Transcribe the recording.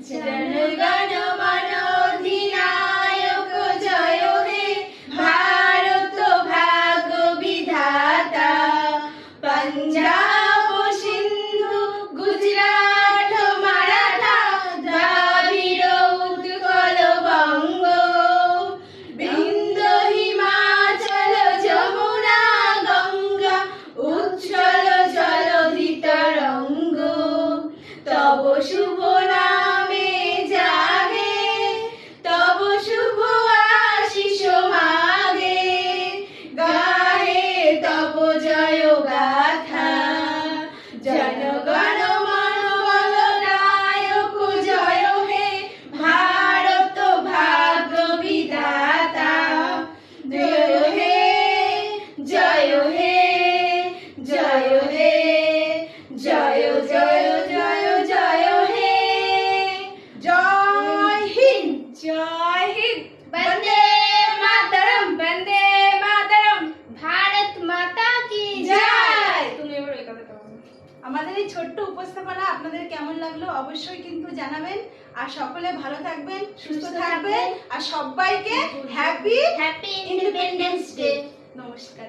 জনগণ মন অধিনায়ক জয় হে ভারত ভাগ্য বিধাতা। পাঞ্জাব সিন্ধু গুজরাট মারাঠা দ্রাবিড় উৎকল বঙ্গ বিন্ধ্য হিমাচল যমুনা গঙ্গা উচ্ছল জলধি তরঙ্গ। তব শুভ নামে জাগে তব শুভ আশিস মাগে গাহে তব জয় গাথা। জনগণ মন বলনায়ক জয় হে ভারত ভাগ্য বিধাতা। জয় হে জয় হে জয় হে জয় জয় জয় জয় হে। জয় হিন্দ জয় হিন্দ। বন্দে মাতরম বন্দে মাতরম। ভারত মাতা কি জয়। তুমি এবার ওই কথাটা বলো। আমাদের এই ছোট্ট উপস্থাপনা আপনাদের কেমন লাগলো অবশ্যই কিন্তু জানাবেন। আর সকলে ভালো থাকবেন, সুস্থ থাকবেন, আর সবাইকে হ্যাপি ইন্ডিপেন্ডেন্স ডে। নমস্কার।